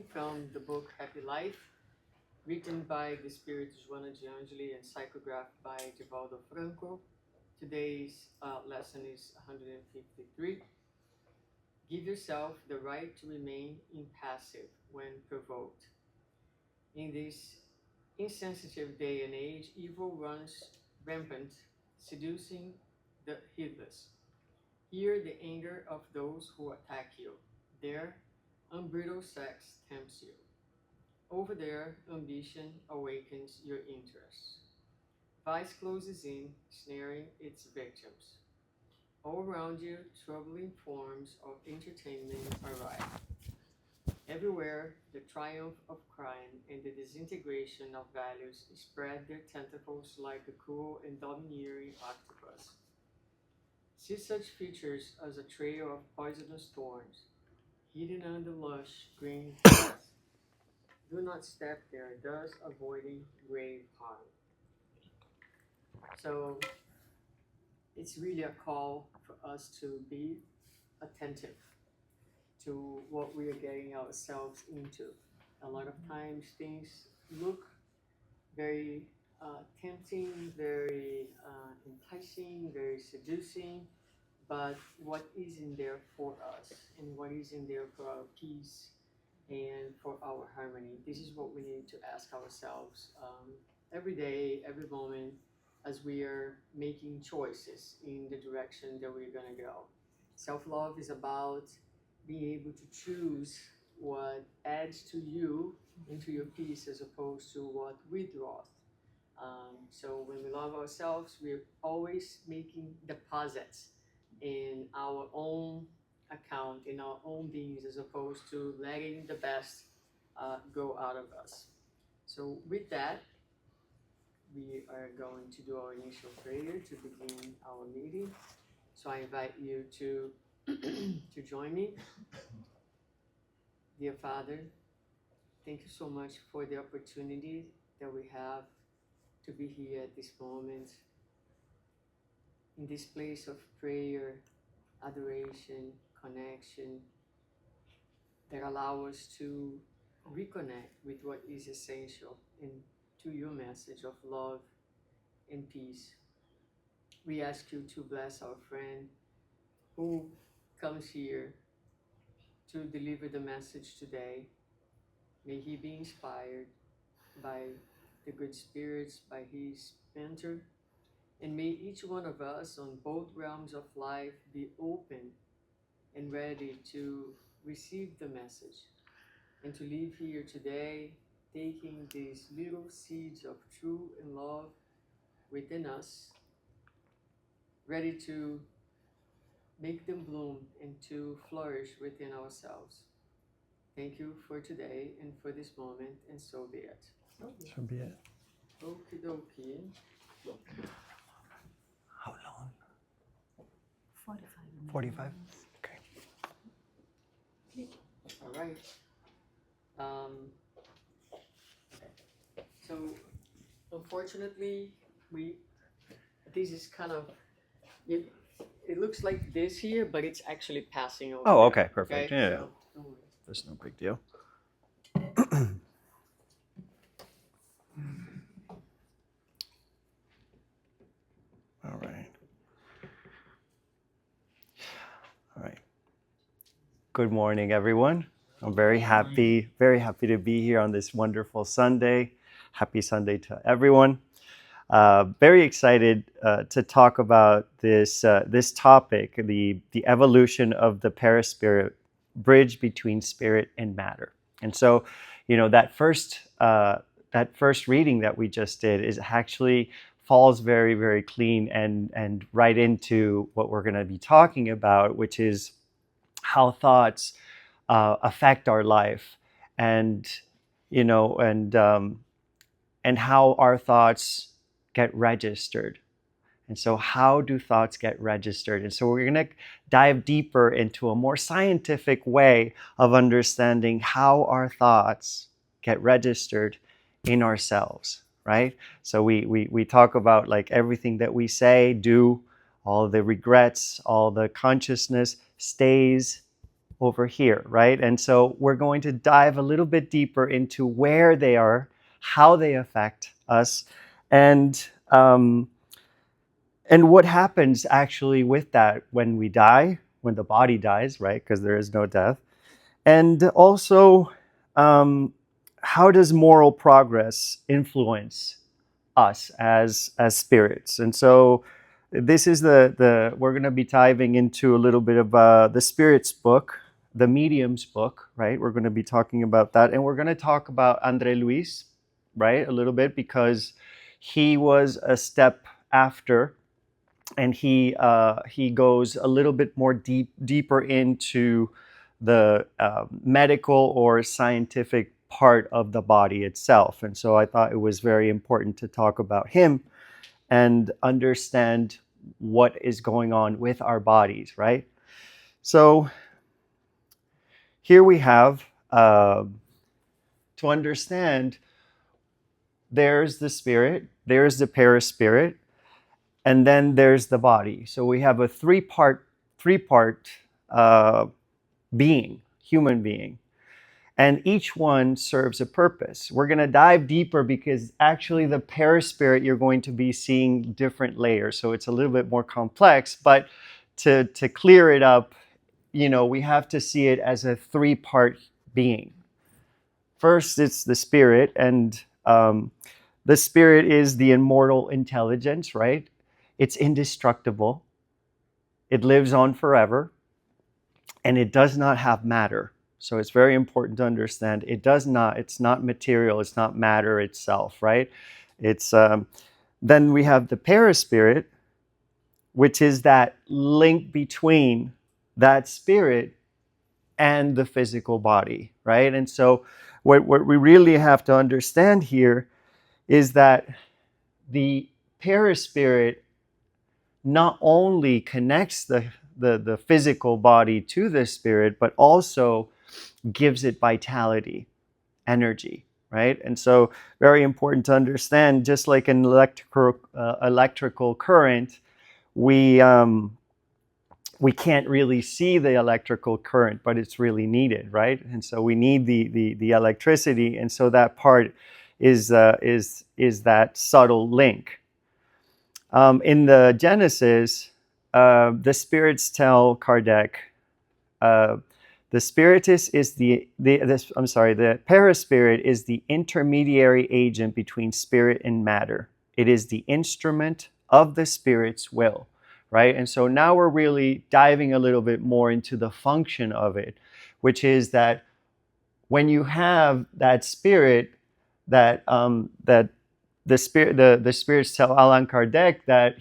from the book Happy Life, written by the spiritist Joana de Angeli and psychographed by Divaldo Franco. Today's lesson is 153. Give yourself the right to remain impassive when provoked. In this insensitive day and age, evil runs rampant, seducing the heedless. Hear the anger of those who attack you. There, unbridled sex tempts you. Over there, ambition awakens your interests. Vice closes in, snaring its victims. All around you, troubling forms of entertainment arrive. Everywhere, the triumph of crime and the disintegration of values spread their tentacles like a cruel and domineering octopus. See such features as a trail of poisonous thorns, hidden under lush green grass. Do not step there, thus avoiding grave harm. So it's really a call for us to be attentive to what we are getting ourselves into. A lot of times things look very tempting, very enticing, very seducing, but what is in there for us and what is in there for our peace and for our harmony? This is what we need to ask ourselves every day, every moment, as we are making choices in the direction that we're going to go. Self-love is about being able to choose what adds to you and to your peace as opposed to what withdraws. So when we love ourselves, we're always making deposits in our own account, in our own beings, as opposed to letting the best go out of us. So with that, we are going to do our initial prayer to begin our meeting. So I invite you to to join me. Dear Father, thank you so much for the opportunity that we have to be here at this moment, in this place of prayer, adoration, connection, that allow us to reconnect with what is essential and to your message of love and peace. We ask you to bless our friend who comes here to deliver the message today. May he be inspired by the good spirits, by his mentor, and may each one of us on both realms of life be open and ready to receive the message and to leave here today taking these little seeds of truth and love within us, ready to make them bloom and to flourish within ourselves. Thank you for today and for this moment, and so be it. So be it. Okie dokie. How long? 45 minutes. 45? Okay. All right. So unfortunately, this is kind of, it looks like this here, but it's actually passing over. Oh, okay, perfect. Okay? Yeah, So, don't worry. that's no big deal. All right. All right. Good morning, everyone. I'm very happy to be here on this wonderful Sunday. Happy Sunday to everyone. Very excited to talk about this topic, the evolution of the Perispirit, bridge between spirit and matter. And so, that first reading that we just did is actually falls very, very clean and right into what we're going to be talking about, which is how thoughts affect our life, and how our thoughts get registered. And so how do thoughts get registered? And so we're going to dive deeper into a more scientific way of understanding how our thoughts get registered in ourselves, right? So we talk about like everything that we say, do, all the regrets, all the consciousness stays over here, right? And so we're going to dive a little bit deeper into where they are, how they affect us, and what happens actually with that when we die, when the body dies, right? Because there is no death. And also, how does moral progress influence us as spirits? And so this is the we're going to be diving into a little bit of the Spirit's book, the Medium's book, right? We're going to be talking about that, and we're going to talk about Andre Luis, right, a little bit, because he was a step after, and he goes a little bit more deeper into the medical or scientific part of the body itself. And so I thought it was very important to talk about him and understand what is going on with our bodies, right? So here we have, to understand, there's the spirit, there's the perispirit, and then there's the body. So we have a three-part being, human being. And each one serves a purpose. We're going to dive deeper because actually the perispirit, you're going to be seeing different layers. So it's a little bit more complex, but to clear it up, we have to see it as a three-part being. First, it's the spirit, and the spirit is the immortal intelligence, right? It's indestructible. It lives on forever, and it does not have matter. So it's very important to understand it's not material, it's not matter itself, right? It's then we have the perispirit, which is that link between that spirit and the physical body, right? And so what we really have to understand here is that the perispirit not only connects the physical body to the spirit, but also gives it vitality, energy, right? And so very important to understand, just like an electrical current, we can't really see the electrical current, but it's really needed, right? And so we need the electricity, and so that part is that subtle link. In the Genesis, the spirits tell Kardec, the perispirit is the intermediary agent between spirit and matter. It is the instrument of the spirit's will, right? And so now we're really diving a little bit more into the function of it, which is that when you have that spirit, that the spirits tell Allan Kardec that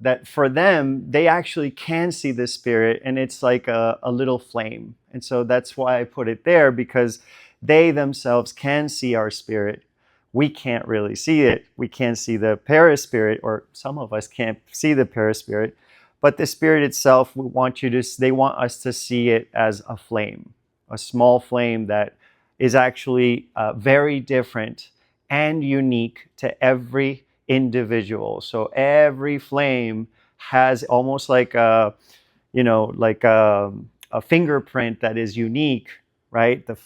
that for them, they actually can see the spirit, and it's like a little flame. And so that's why I put it there, because they themselves can see our spirit. We can't really see it. We can't see the perispirit, or some of us can't see the perispirit, but the spirit itself, they want us to see it as a flame, a small flame that is actually very different and unique to every individual. So every flame has almost like a fingerprint that is unique, right? The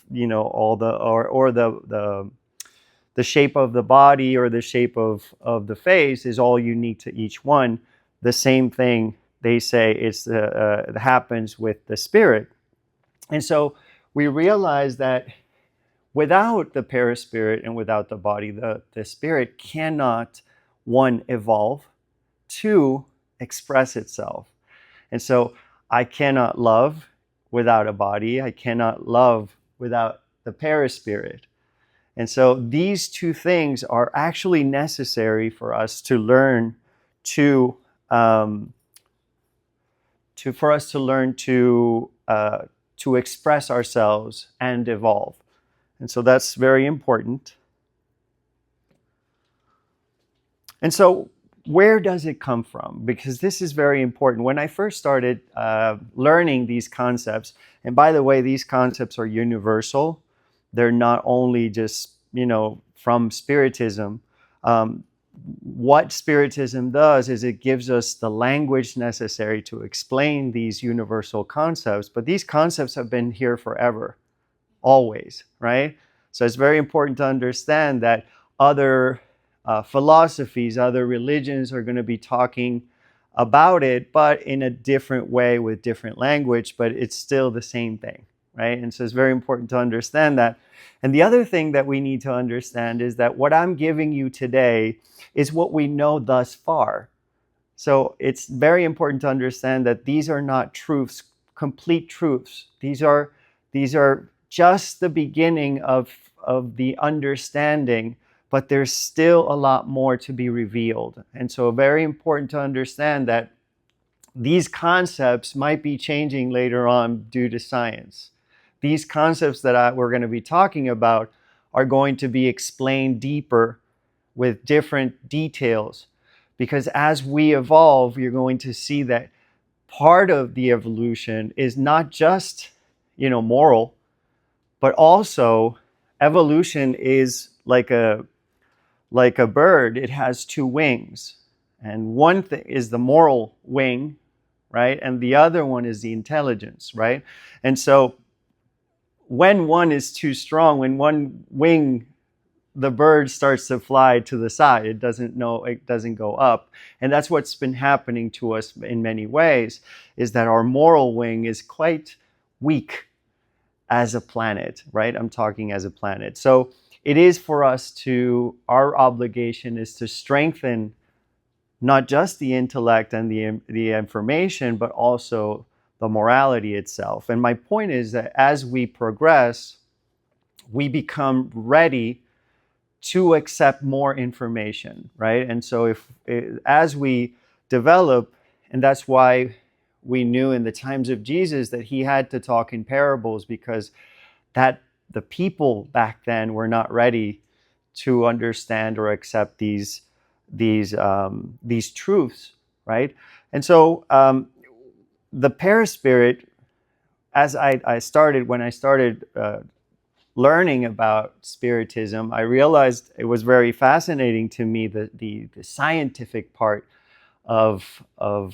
shape of the body or the shape of the face is all unique to each one. The same thing, they say, it happens with the spirit. And so we realize that without the perispirit and without the body, the spirit cannot, one, evolve, two, express itself. And so I cannot love without a body. I cannot love without the perispirit. And so these two things are actually necessary for us to learn to express ourselves and evolve. And so that's very important. And so where does it come from? Because this is very important. When I first started learning these concepts, and by the way, these concepts are universal. They're not only just, from Spiritism. what Spiritism does is it gives us the language necessary to explain these universal concepts, but these concepts have been here forever, always, right? So it's very important to understand that other philosophies, other religions are going to be talking about it, but in a different way with different language, but it's still the same thing, right? And so it's very important to understand that. And the other thing that we need to understand is that what I'm giving you today is what we know thus far. So it's very important to understand that these are not truths, complete truths. These are just the beginning of the understanding, but there's still a lot more to be revealed. And so very important to understand that these concepts might be changing later on due to science. These concepts that we're going to be talking about are going to be explained deeper with different details, because as we evolve, you're going to see that part of the evolution is not just, moral, but also evolution is like a bird. It has two wings, and one thing is the moral wing, right? And the other one is the intelligence, right? And so when one is too strong, when one wing, the bird starts to fly to the side, it doesn't go up. And that's what's been happening to us in many ways, is that our moral wing is quite weak as a planet, right? I'm talking as a planet. So it is for us our obligation is to strengthen not just the intellect and the information, but also the morality itself. And my point is that as we progress, we become ready to accept more information, right? And so as we develop, and that's why we knew in the times of Jesus that he had to talk in parables, because that the people back then were not ready to understand or accept these truths, right? And so the Perispirit, as when I started learning about Spiritism, I realized it was very fascinating to me, the scientific part of the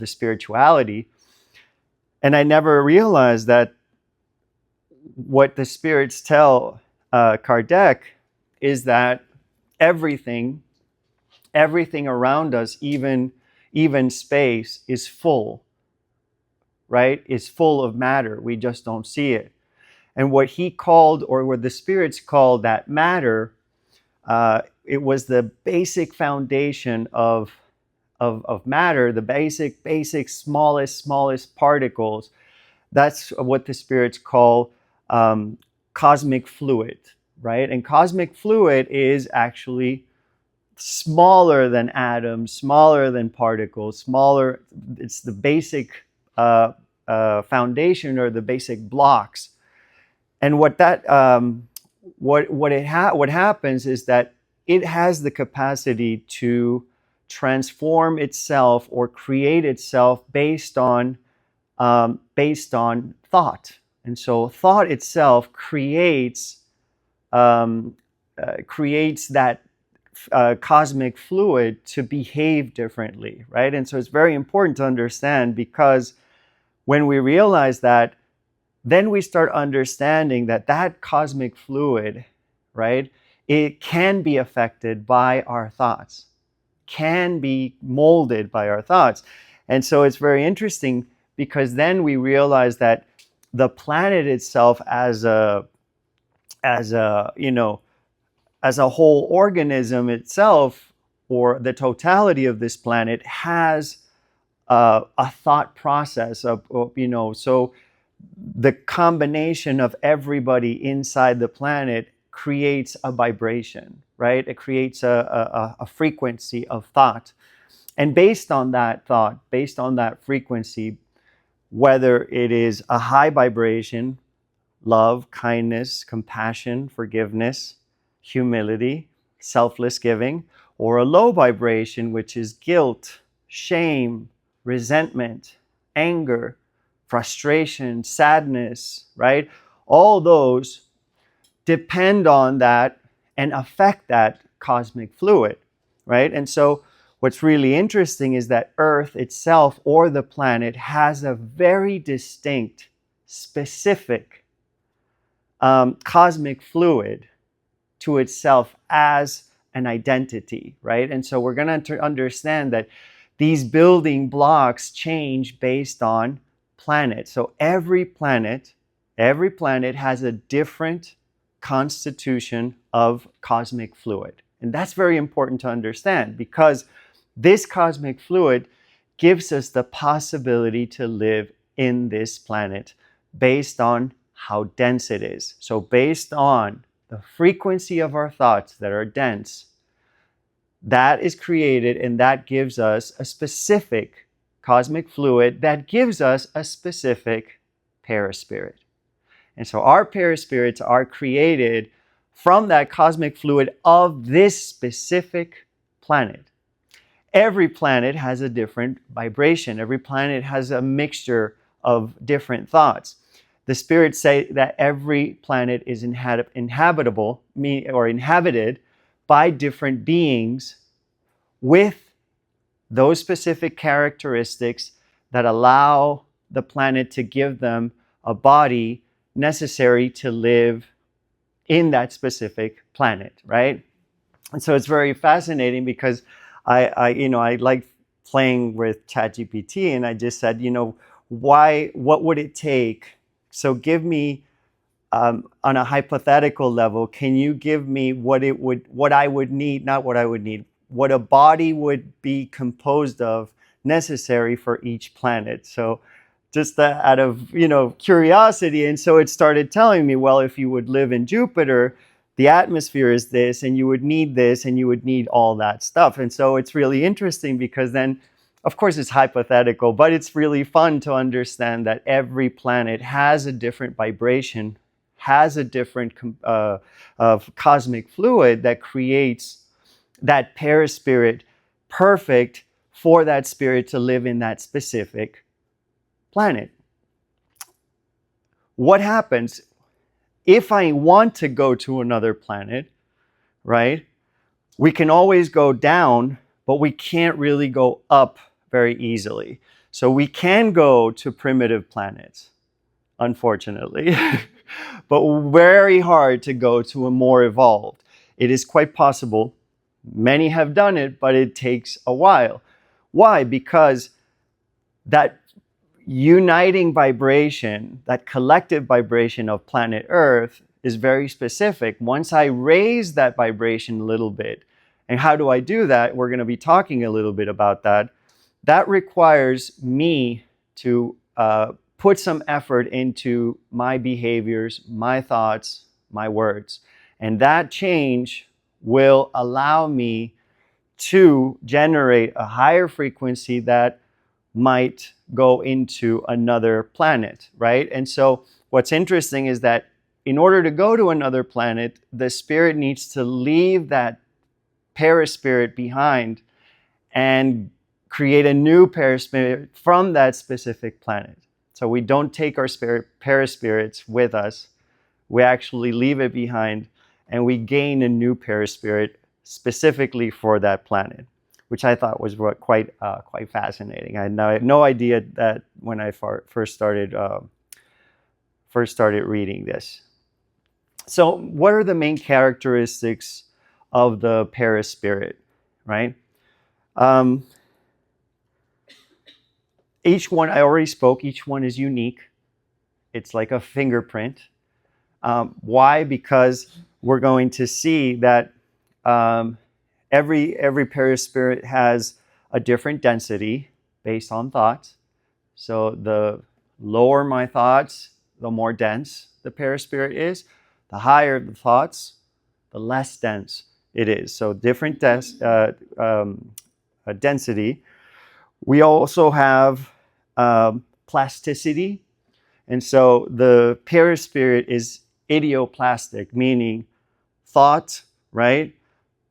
spirituality. And I never realized that what the spirits tell Kardec is that everything around us, even space, is full, right? Is full of matter. We just don't see it. And what he called, or what the spirits called that matter, it was the basic foundation of matter, the basic smallest particles. That's what the spirits call cosmic fluid, right? And cosmic fluid is actually smaller than atoms, smaller than particles, smaller. It's the basic foundation, or the basic blocks. And what happens is that it has the capacity to transform itself or create itself based on thought. And so thought itself creates that cosmic fluid to behave differently, right? And so it's very important to understand, because when we realize that, then we start understanding that cosmic fluid, right, it can be affected by our thoughts, can be molded by our thoughts. And so it's very interesting, because then we realize that the planet itself as a whole organism itself, or the totality of this planet, has a thought process of so the combination of everybody inside the planet creates a vibration, right? It creates a frequency of thought. And based on that thought, based on that frequency, whether it is a high vibration, love, kindness, compassion, forgiveness, humility, selfless giving, or a low vibration, which is guilt, shame, resentment, anger, frustration, sadness, right? All those depend on that and affect that cosmic fluid. right? And so what's really interesting is that Earth itself, or the planet, has a very distinct, specific cosmic fluid to itself as an identity, right? And so we're going to understand that these building blocks change based on planet. So every planet has a different constitution of cosmic fluid. And that's very important to understand, because this cosmic fluid gives us the possibility to live in this planet based on how dense it is. So based on the frequency of our thoughts that are dense, that is created, and that gives us a specific cosmic fluid that gives us a specific perispirit. And so our perispirits are created from that cosmic fluid of this specific planet. Every planet has a different vibration. Every planet has a mixture of different thoughts. The spirits say that every planet is inhabitable or inhabited by different beings with those specific characteristics that allow the planet to give them a body necessary to live in that specific planet, right? And so it's very fascinating, because I like playing with ChatGPT, and I just said, what would it take? So give me, on a hypothetical level, can you give me what I would need, not what I would need, what a body would be composed of necessary for each planet? So just out of, curiosity. And so it started telling me, well, if you would live in Jupiter, the atmosphere is this, and you would need this, and you would need all that stuff. And so it's really interesting, because then, of course, it's hypothetical, but it's really fun to understand that every planet has a different vibration, has a different cosmic fluid that creates that perispirit perfect for that spirit to live in that specific planet. What happens if I want to go to another planet, right? We can always go down, but we can't really go up very easily. So we can go to primitive planets, unfortunately, but very hard to go to a more evolved. It is quite possible. Many have done it, but it takes a while. Why? Because that uniting vibration, that collective vibration of planet Earth is very specific. Once I raise that vibration a little bit, and how do I do that? We're going to be talking a little bit about that. That requires me to put some effort into my behaviors, my thoughts, my words. And that change will allow me to generate a higher frequency that might go into another planet, right? And so what's interesting is that in order to go to another planet, the spirit needs to leave that perispirit behind and create a new perispirit from that specific planet. So we don't take our perispirits with us. We actually leave it behind, and we gain a new perispirit specifically for that planet, which I thought was quite fascinating. I had no idea that when I first started reading this. So what are the main characteristics of the perispirit, right? Each one, I already spoke, each one is unique. It's like a fingerprint. Why? Because we're going to see that every perispirit has a different density based on thoughts. So the lower my thoughts, the more dense the perispirit is. The higher the thoughts, the less dense it is. So different density. We also have plasticity. And so the perispirit is idioplastic, meaning thought, right?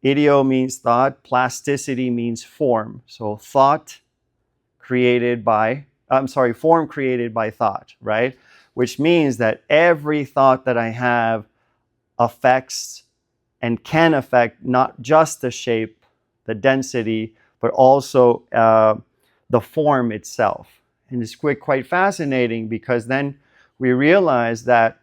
Ideo means thought, plasticity means form. So form created by thought, right? Which means that every thought that I have affects and can affect not just the shape the density, but also the form itself. And it's quite fascinating because then we realize that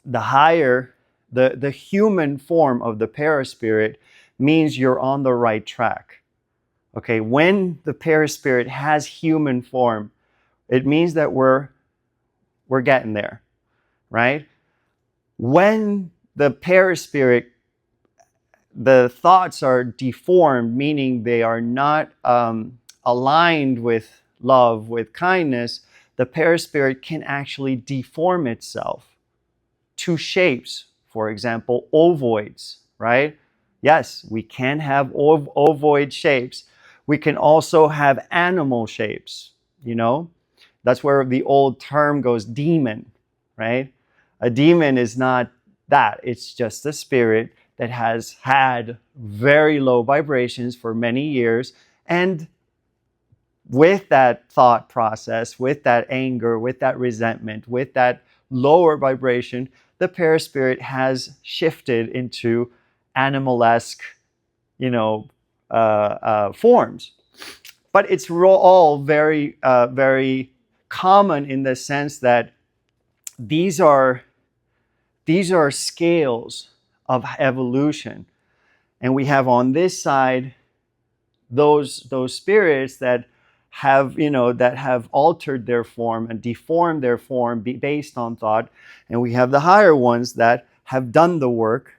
the higher, the human form of the perispirit means you're on the right track. Okay, when the perispirit has human form, it means that we're getting there, right? When the perispirit, the thoughts are deformed, meaning they are not aligned with love, with kindness, the perispirit can actually deform itself to shapes. For example, ovoids, right? Yes, we can have ovoid shapes. We can also have animal shapes, you know? That's where the old term goes, demon, right? A demon is not that. It's just a spirit that has had very low vibrations for many years. And with that thought process, with that anger, with that resentment, with that lower vibration, the perispirit has shifted into animalesque, forms. But it's all very, very common in the sense that these are scales of evolution, and we have on this side those spirits that have altered their form and deformed their form based on thought, and we have the higher ones that have done the work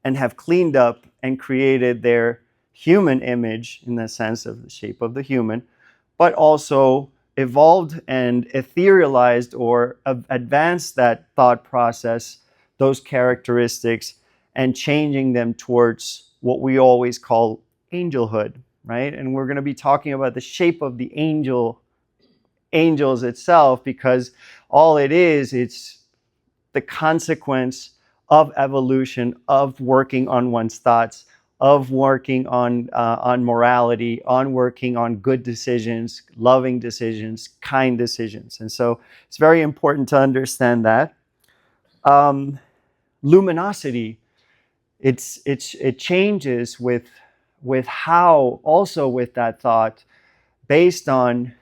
and have cleaned up and created their human image in the sense of the shape of the human, but also evolved and etherealized or advanced that thought process, those characteristics, and changing them towards what we always call angelhood, right? And we're going to be talking about the shape of the angels itself, because all it is, it's the consequence of evolution, of working on one's thoughts, of working on morality, on working on good decisions, loving decisions, kind decisions. And so it's very important to understand that. Luminosity, it changes with how, also with that thought, based on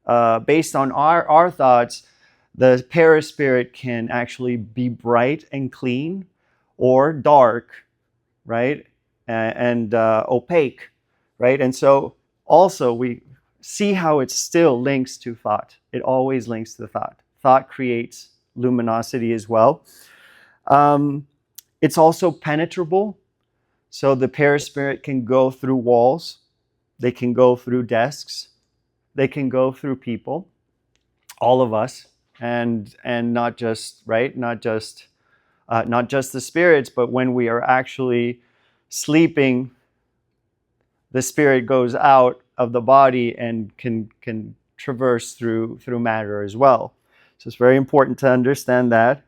our thoughts, the perispirit can actually be bright and clean, or dark, right, and opaque, right? And so also we see how it still links to thought. It always links to thought. Thought creates luminosity as well. It's also penetrable. So the perispirit can go through walls. They can go through desks. They can go through people, all of us, and not just, right, not just the spirits, but when we are actually sleeping, the spirit goes out of the body and can traverse through matter as well. So it's very important to understand that.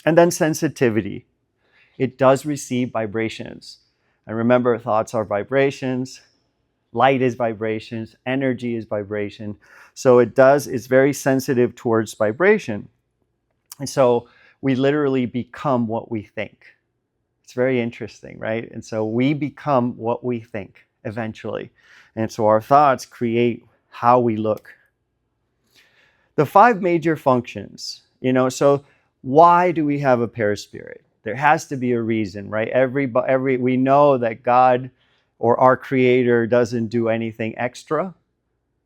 And then sensitivity. It does receive vibrations. And remember, thoughts are vibrations, light is vibrations, energy is vibration. So it's very sensitive towards vibration. And so we literally become what we think. It's very interesting, right? And so we become what we think eventually. And so our thoughts create how we look. The 5 major functions, so why do we have a perispirit? There has to be a reason, right? We know that God or our Creator doesn't do anything extra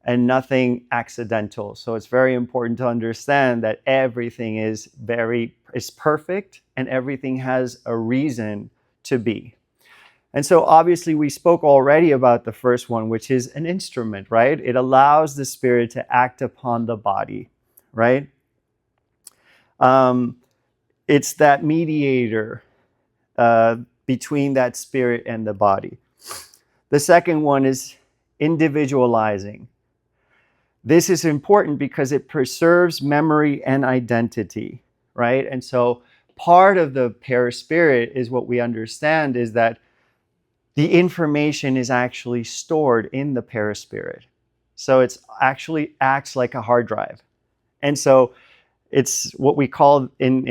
and nothing accidental. So it's very important to understand that everything is perfect and everything has a reason to be. And so obviously we spoke already about the first one, which is an instrument, right? It allows the spirit to act upon the body, right? It's that mediator between that spirit and the body. The second one is individualizing. This is important because it preserves memory and identity, right? And so part of the perispirit is what we understand is that the information is actually stored in the perispirit. So it's actually acts like a hard drive. And so it's what we call in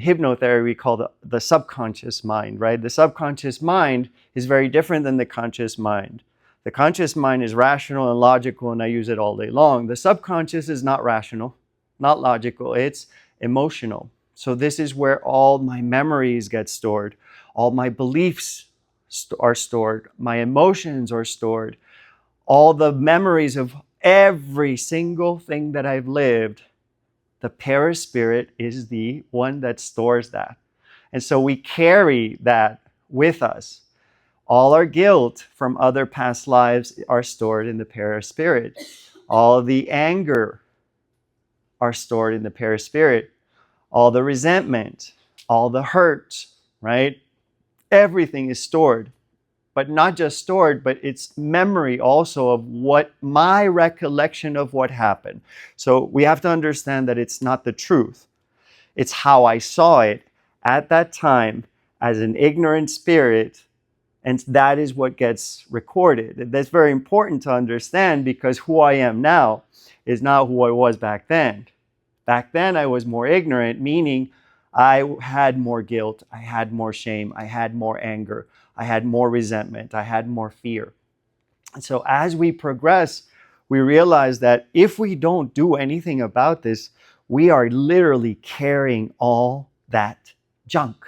hypnotherapy, we call the subconscious mind, right? The subconscious mind is very different than the conscious mind. The conscious mind is rational and logical, and I use it all day long. The subconscious is not rational, not logical, it's emotional. So this is where all my memories get stored, all my beliefs are stored, my emotions are stored, all the memories of every single thing that I've lived. The perispirit is the one that stores that. And so we carry that with us. All our guilt from other past lives are stored in the perispirit. All of the anger are stored in the perispirit. All the resentment, all the hurt, right? Everything is stored. But not just stored, but it's memory also of what my recollection of what happened. So we have to understand that it's not the truth. It's how I saw it at that time as an ignorant spirit, and that is what gets recorded. That's very important to understand, because who I am now is not who I was back then. Back then I was more ignorant, meaning I had more guilt, I had more shame, I had more anger, I had more resentment, I had more fear. And so as we progress, we realize that if we don't do anything about this, we are literally carrying all that junk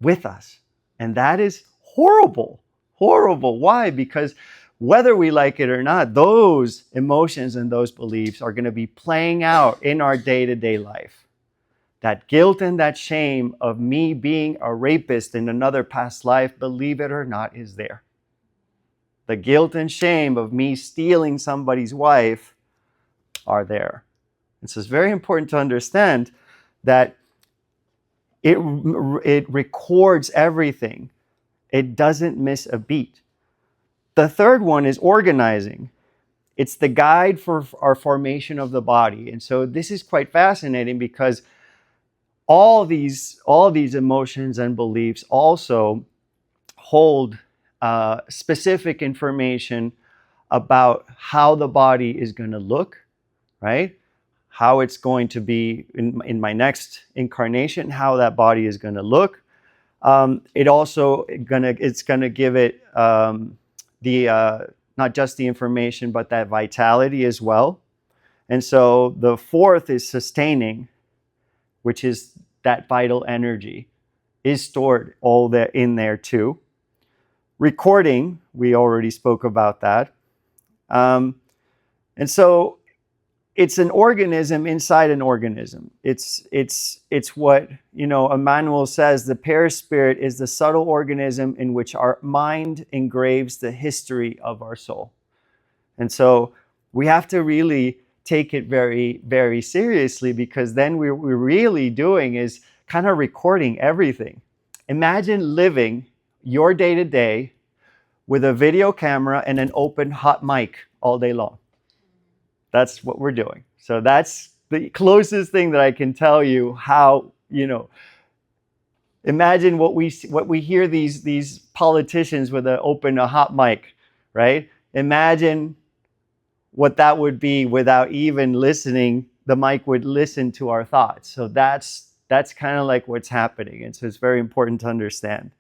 with us. And that is horrible, horrible. Why? Because whether we like it or not, those emotions and those beliefs are going to be playing out in our day-to-day life. That guilt and that shame of me being a rapist in another past life, believe it or not, is there. The guilt and shame of me stealing somebody's wife are there. And so it's very important to understand that it records everything. It doesn't miss a beat. The third one is organizing. It's the guide for our formation of the body. And so this is quite fascinating, because all these emotions and beliefs also hold specific information about how the body is going to look, right? How it's going to be in my next incarnation, how that body is going to look. It's going to give it not just the information, but that vitality as well. And so the fourth is sustaining, which is that vital energy, is stored all there in there too. Recording, we already spoke about that. And so it's an organism inside an organism. It's what, Emmanuel says, the perispirit is the subtle organism in which our mind engraves the history of our soul. And so we have to really take it very, very seriously, because then we're really doing is kind of recording everything. Imagine living your day-to-day with a video camera and an open hot mic all day long. That's what we're doing. So that's the closest thing that I can tell you how, imagine what we hear these politicians with a hot mic, right? Imagine what that would be without even listening. The mic would listen to our thoughts. So that's kind of like what's happening. And so it's very important to understand.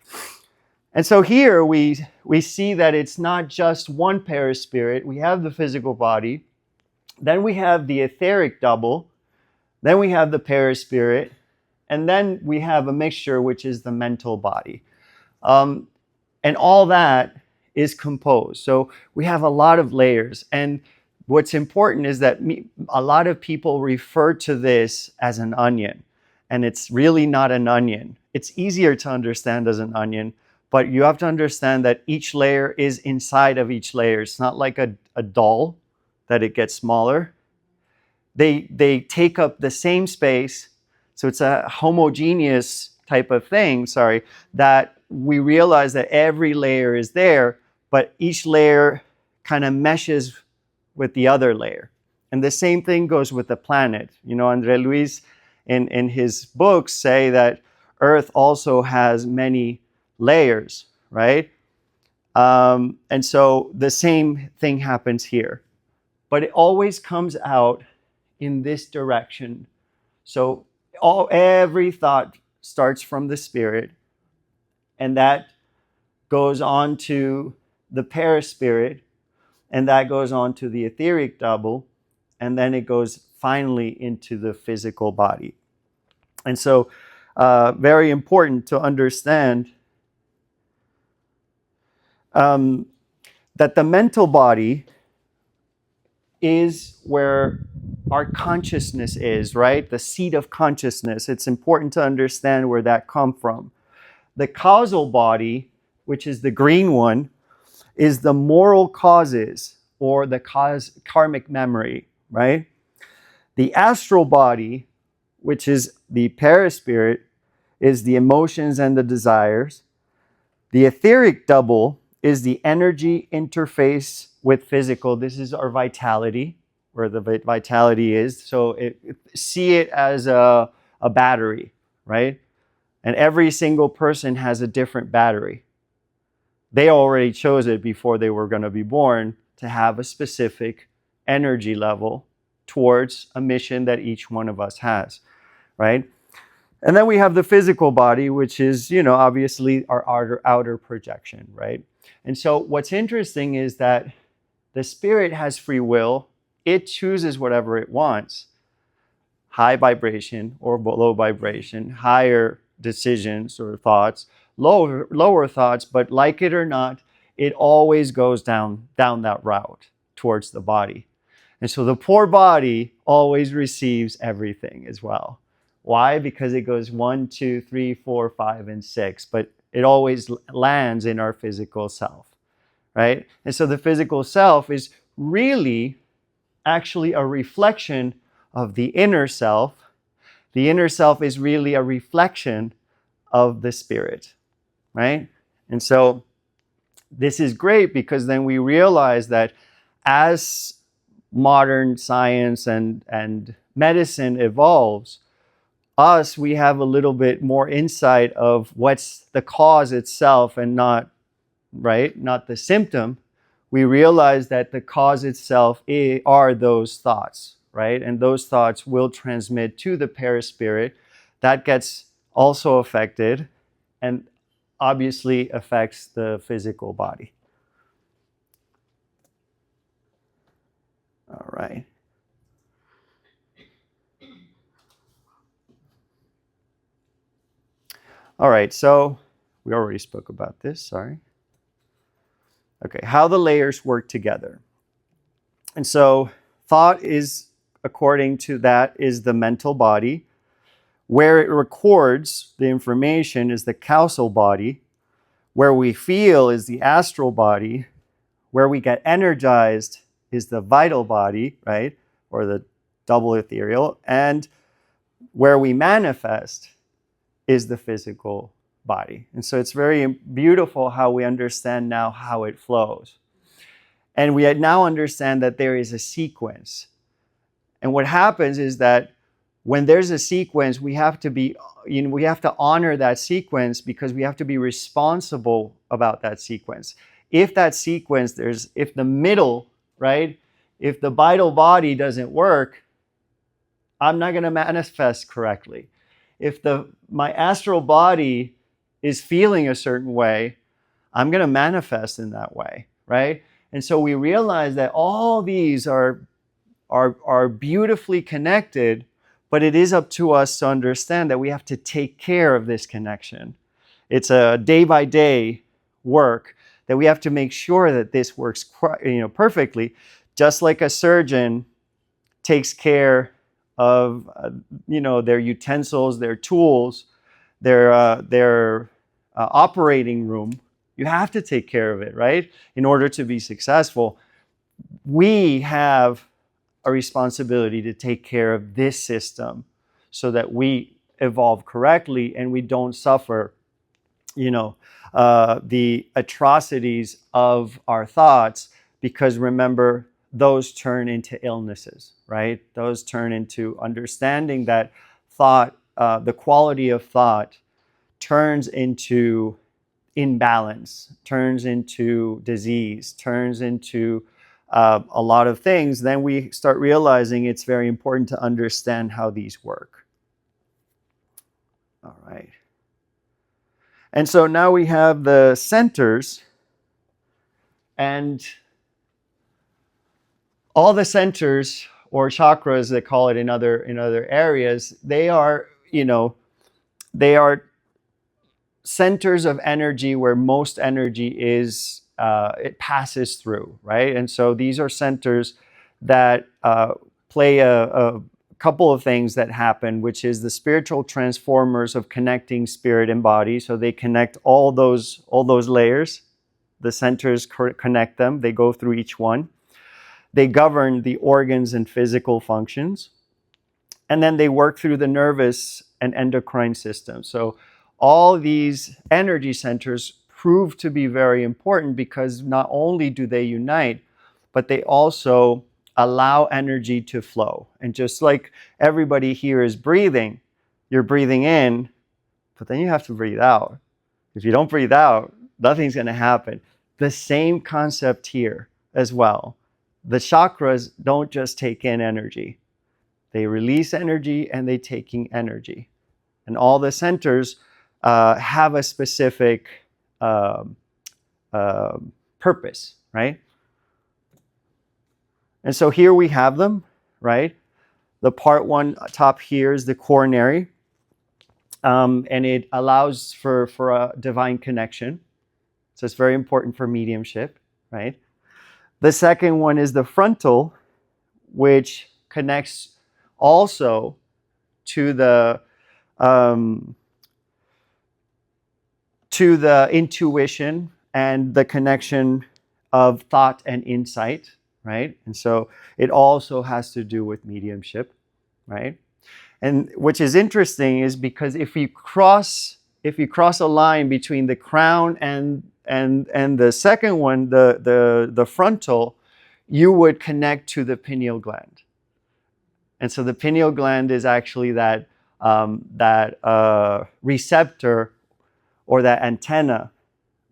And so here we see that it's not just one perispirit. We have the physical body. Then we have the etheric double. Then we have the perispirit. And then we have a mixture, which is the mental body. And all that is composed. So we have a lot of layers. And what's important is that a lot of people refer to this as an onion. And it's really not an onion. It's easier to understand as an onion, but you have to understand that each layer is inside of each layer. It's not like a doll that it gets smaller. They take up the same space. So it's a homogeneous type of thing, that we realize that every layer is there, but each layer kind of meshes with the other layer. And the same thing goes with the planet. André Luis in his books say that Earth also has many layers, right? And so the same thing happens here. But it always comes out in this direction So every thought starts from the spirit, and that goes on to the perispirit, and that goes on to the etheric double, and then it goes finally into the physical body. And so, very important to understand that the mental body is where our consciousness is, right? The seat of consciousness. It's important to understand where that comes from. The causal body, which is the green one, is the moral causes or the karmic memory, right? The astral body, which is the perispirit, is the emotions and the desires. The etheric double is the energy interface with physical. This is our vitality, where the vitality is. So see it as a battery, right? And every single person has a different battery. They already chose it before they were going to be born to have a specific energy level towards a mission that each one of us has, right? And then we have the physical body, which is, obviously our outer projection, right? And so what's interesting is that the spirit has free will. It chooses whatever it wants. High vibration or low vibration, higher decisions or thoughts, lower thoughts, but like it or not, it always goes down that route towards the body. And so the poor body always receives everything as well. Why? Because it goes 1, 2, 3, 4, 5, and 6, but it always lands in our physical self, right? And so the physical self is really actually a reflection of the inner self. The inner self is really a reflection of the spirit, right? And so this is great because then we realize that as modern science and medicine evolves, we have a little bit more insight of what's the cause itself and not the symptom. We realize that the cause itself are those thoughts, right? And those thoughts will transmit to the perispirit. That gets also affected and obviously affects the physical body. All right. All right, so we already spoke about this, sorry. Okay, how the layers work together. And so thought is, according to that, is the mental body. Where it records the information is the causal body. Where we feel is the astral body. Where we get energized is the vital body, right? Or the double ethereal. And where we manifest is the physical body. And so it's very beautiful how we understand now how it flows. And we now understand that there is a sequence. And what happens is that when there's a sequence, we have to honor that sequence because we have to be responsible about that sequence. If that sequence, if the middle, right? If the vital body doesn't work, I'm not going to manifest correctly. If my astral body is feeling a certain way, I'm going to manifest in that way, right? And so we realize that all these are beautifully connected, but it is up to us to understand that we have to take care of this connection. It's a day-by-day work that we have to make sure that this works perfectly, just like a surgeon takes care of their utensils, their tools, their operating room. You have to take care of it, right? In order to be successful. We have a responsibility to take care of this system so that we evolve correctly and we don't suffer, the atrocities of our thoughts, because remember, those turn into illnesses, right? Those turn into understanding that thought, the quality of thought turns into imbalance, turns into disease, turns into a lot of things. Then we start realizing it's very important to understand how these work, All right. And so now we have the centers, and all the centers or chakras, they call it in other areas, they are, they are centers of energy where most energy is, it passes through, right? And so these are centers that play a couple of things that happen, which is the spiritual transformers of connecting spirit and body. So they connect all those layers. The centers connect them. They go through each one. They govern the organs and physical functions. And then they work through the nervous and endocrine system. So all these energy centers prove to be very important because not only do they unite, but they also allow energy to flow. And just like everybody here is breathing, you're breathing in, but then you have to breathe out. If you don't breathe out, nothing's going to happen. The same concept here as well. The chakras don't just take in energy. They release energy and they take in energy. And all the centers have a specific purpose, right? And so here we have them, right? The part one top here is the coronary. And it allows for a divine connection. So it's very important for mediumship, right? The second one is the frontal, which connects also to the intuition and the connection of thought and insight, right? And so it also has to do with mediumship, right? And which is interesting is because if you cross a line between the crown and the second one, the frontal, you would connect to the pineal gland. And so the pineal gland is actually that receptor or that antenna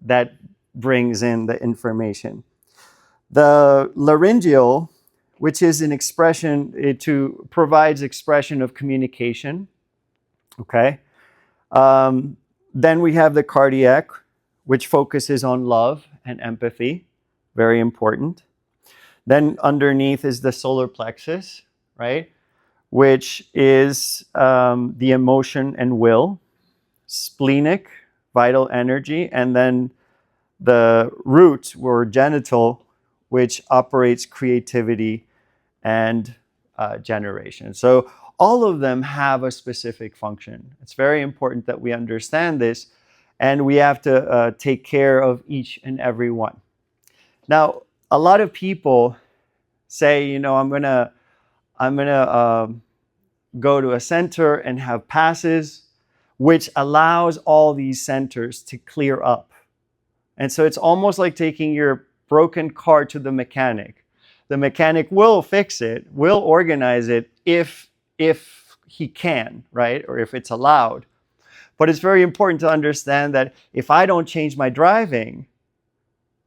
that brings in the information. The laryngeal, which is an expression, it provides expression of communication. Okay. Then we have the cardiac, which focuses on love and empathy. Very important. Then underneath is the solar plexus, right? Which is the emotion and will. Splenic, vital energy. And then the root or genital, which operates creativity and generation. So all of them have a specific function. It's very important that we understand this, and we have to take care of each and every one. Now, a lot of people say, I'm gonna go to a center and have passes, which allows all these centers to clear up. And so it's almost like taking your broken car to the mechanic. The mechanic will fix it, will organize it if he can, right? Or if it's allowed. But it's very important to understand that if I don't change my driving,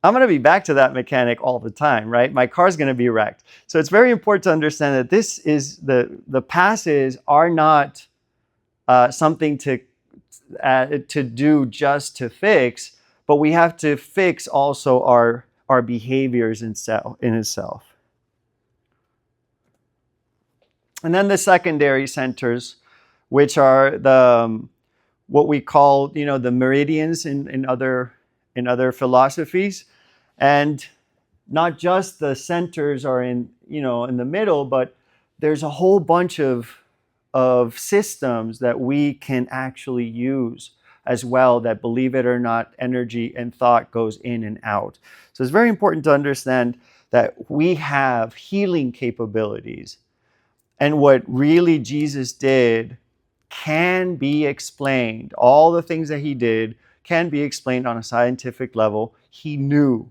I'm going to be back to that mechanic all the time, right? My car's going to be wrecked. So it's very important to understand that this is the passes are not something to do just to fix, but we have to fix also our behaviors in itself. And then the secondary centers, which are what we call the meridians in other philosophies, and not just the centers are in the middle, but there's a whole bunch of systems that we can actually use as well, that, believe it or not, energy and thought goes in and out. So it's very important to understand that we have healing capabilities, and what really Jesus did can be explained. All the things that he did can be explained on a scientific level. He knew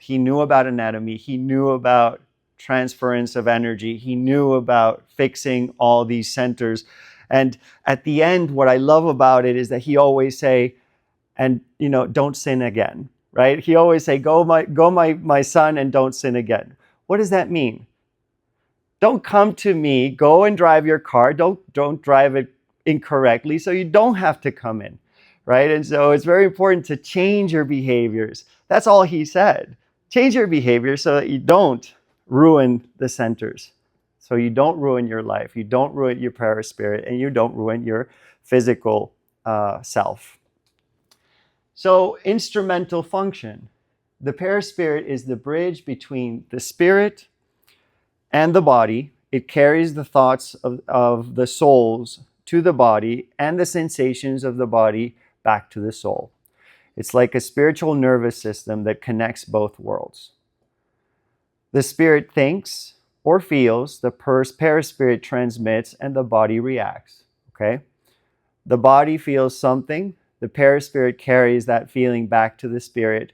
about anatomy. He knew about transference of energy. He knew about fixing all these centers. And at the end, what I love about it is that he always say, and don't sin again, right? He always say, go my son, and don't sin again. What does that mean? Don't come to me, go and drive your car. Don't drive it incorrectly so you don't have to come in, right? And so it's very important to change your behaviors. That's all he said. Change your behavior so that you don't ruin the centers. So you don't ruin your life, you don't ruin your perispirit, and you don't ruin your physical self. So instrumental function. The perispirit is the bridge between the spirit and the body. It carries the thoughts of the souls to the body and the sensations of the body back to the soul. It's like a spiritual nervous system that connects both worlds. The spirit thinks or feels, the perispirit transmits, and the body reacts. Okay? The body feels something, the perispirit carries that feeling back to the spirit,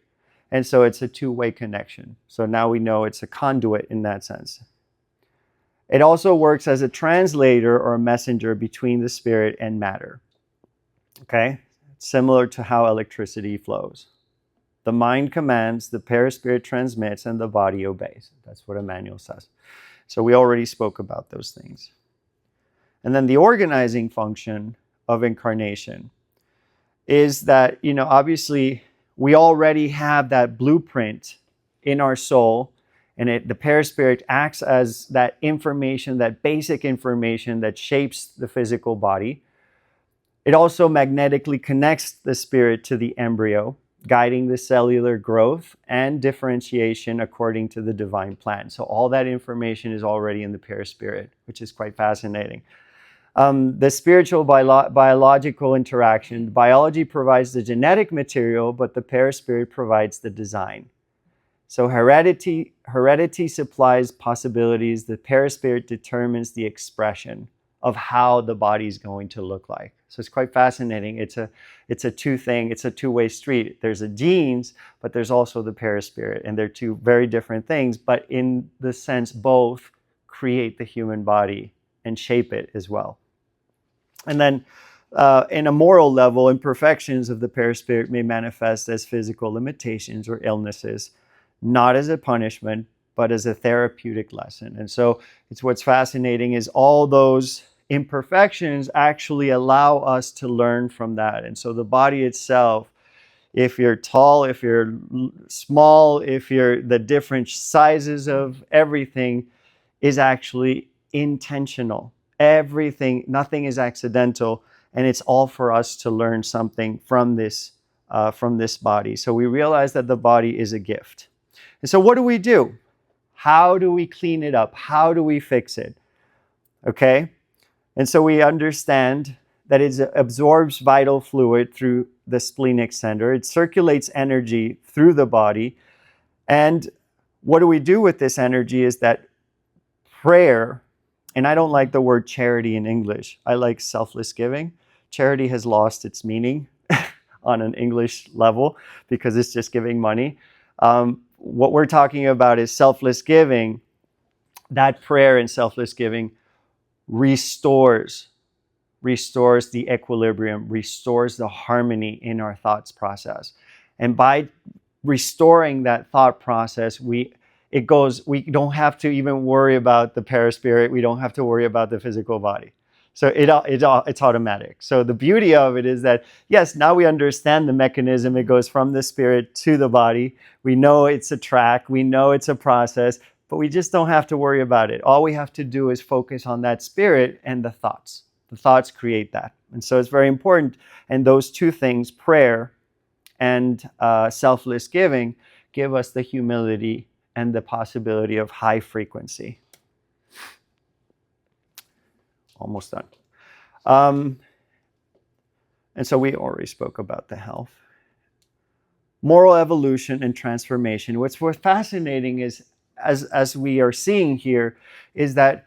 and so it's a two-way connection. So now we know it's a conduit in that sense. It also works as a translator or a messenger between the spirit and matter. Okay? Similar to how electricity flows. The mind commands, the perispirit transmits, and the body obeys. That's what Emmanuel says. So we already spoke about those things. And then the organizing function of incarnation is that, obviously we already have that blueprint in our soul, and the perispirit acts as that information, that basic information that shapes the physical body. It also magnetically connects the spirit to the embryo, guiding the cellular growth and differentiation according to the divine plan. So all that information is already in the perispirit, which is quite fascinating. The spiritual biological interaction. Biology provides the genetic material, but the perispirit provides the design. So heredity supplies possibilities. The perispirit determines the expression of how the body is going to look like. So it's quite fascinating. It's a two-way street. There's the genes, but there's also the perispirit, and they're two very different things, but in the sense both create the human body and shape it as well. And then in a moral level, imperfections of the perispirit may manifest as physical limitations or illnesses, not as a punishment, but as a therapeutic lesson. And so it's what's fascinating is all those imperfections actually allow us to learn from that. And so the body itself, if you're tall, if you're small, if you're the different sizes of everything, is actually intentional. Everything, nothing is accidental, and it's all for us to learn something from this body. So we realize that the body is a gift. And so what do? How do we clean it up? How do we fix it? Okay? And so we understand that it absorbs vital fluid through the splenic center. It circulates energy through the body. And what do we do with this energy is that prayer, and I don't like the word charity in English. I like selfless giving. Charity has lost its meaning on an English level because it's just giving money. What we're talking about is selfless giving. That prayer and selfless giving restores the equilibrium, restores the harmony in our thoughts process. And by restoring that thought process, we don't have to even worry about the perispirit. We don't have to worry about the physical body. So it's automatic. So the beauty of it is that, yes, now we understand the mechanism. It goes from the spirit to the body. We know it's a track. We know it's a process, but we just don't have to worry about it. All we have to do is focus on that spirit and the thoughts. The thoughts create that. And so it's very important. And those two things, prayer and selfless giving, give us the humility and the possibility of high frequency. Almost done. And so we already spoke about the health. Moral evolution and transformation. What's fascinating is, as we are seeing here, is that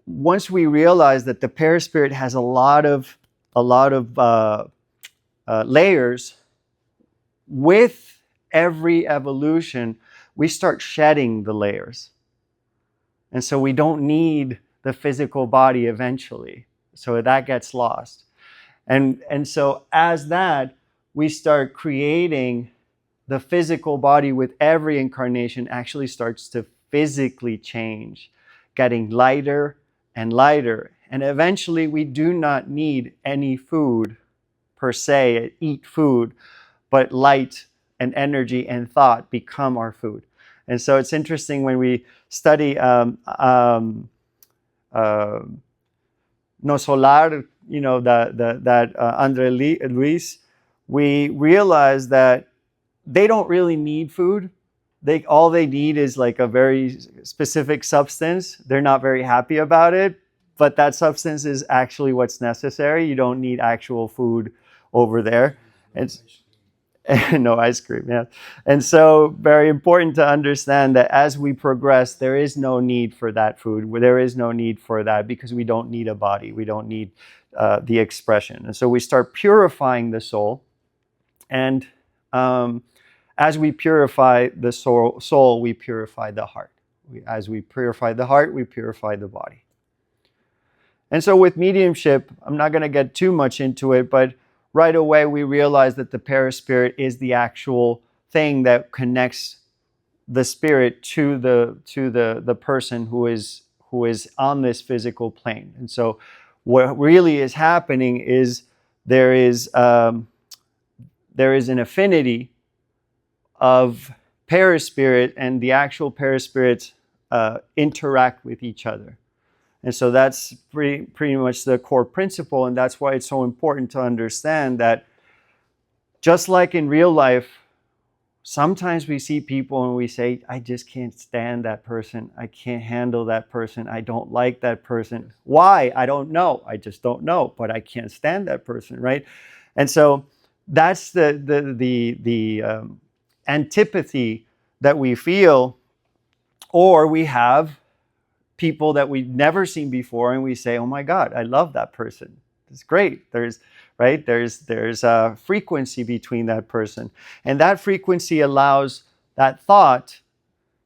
once we realize that the perispirit has a lot of layers, with every evolution, we start shedding the layers. And so we don't need the physical body eventually. So that gets lost. And so as that, we start creating the physical body with every incarnation actually starts to physically change, getting lighter and lighter. And eventually we do not need any food per se, eat food, but light and energy and thought become our food. And so it's interesting when we study No Solar, that Andre Luis, we realize that they don't really need food. All they need is like a very specific substance. They're not very happy about it, but that substance is actually what's necessary. You don't need actual food over there. It's no ice cream, yeah. And so very important to understand that as we progress, there is no need for that food. There is no need for that because we don't need a body. We don't need the expression. And so we start purifying the soul. And as we purify the soul, we purify the heart. As we purify the heart, we purify the body. And so with mediumship, I'm not going to get too much into it, but right away we realize that the perispirit is the actual thing that connects the spirit to the person who is on this physical plane. And so what really is happening is there is an affinity of perispirit, and the actual perispirits interact with each other. And so that's pretty much the core principle, and that's why it's so important to understand that just like in real life, sometimes we see people and we say, I just can't stand that person. I can't handle that person. I don't like that person. Why? I don't know. I just don't know, but I can't stand that person, right? And so that's the antipathy that we feel, or we have people that we've never seen before, and we say, "Oh my God, I love that person. It's great." There's a frequency between that person, and that frequency allows that thought.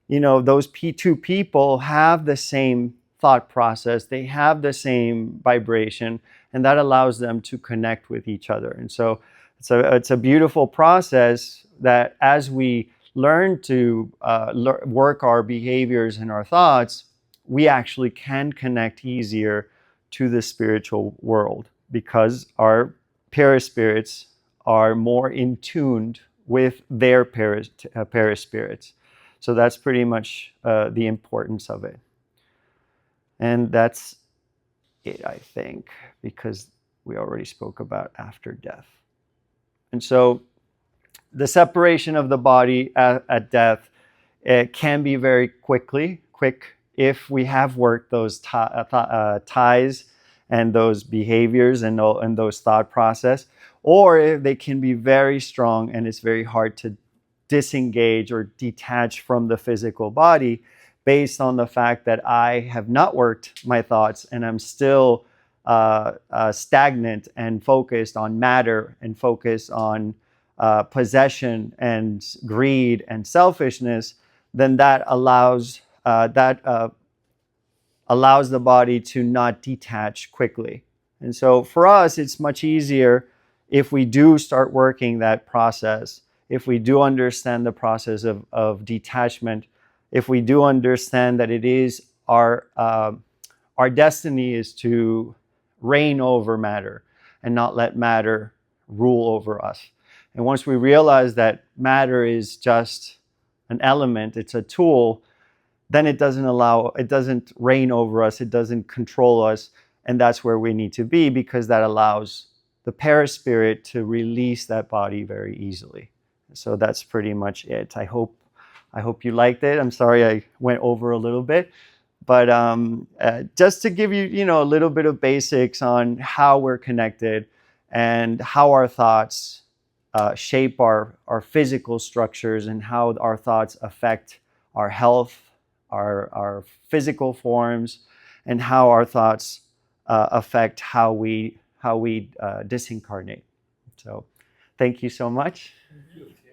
Those two people have the same thought process. They have the same vibration, and that allows them to connect with each other. And so, it's a beautiful process that as we learn to work our behaviors and our thoughts, we actually can connect easier to the spiritual world because our perispirits are more in tuned with their perispirits. So that's pretty much the importance of it. And that's it, I think, because we already spoke about after death. And so the separation of the body at death, it can be very quick if we have worked those ties and those behaviors and those thought process, or if they can be very strong and it's very hard to disengage or detach from the physical body based on the fact that I have not worked my thoughts and I'm still stagnant and focused on matter and focused on possession and greed and selfishness, then that allows the body to not detach quickly. And so for us, it's much easier if we do start working that process, if we do understand the process of detachment, if we do understand that it is our destiny is to reign over matter and not let matter rule over us. And once we realize that matter is just an element, it's a tool, then it doesn't reign over us, it doesn't control us, and that's where we need to be, because that allows the perispirit to release that body very easily. So that's pretty much it. I hope you liked it. I'm sorry I went over a little bit, but just to give you, a little bit of basics on how we're connected and how our thoughts shape our physical structures and how our thoughts affect our health, our physical forms, and how our thoughts affect how we disincarnate. So thank you so much. Thank you.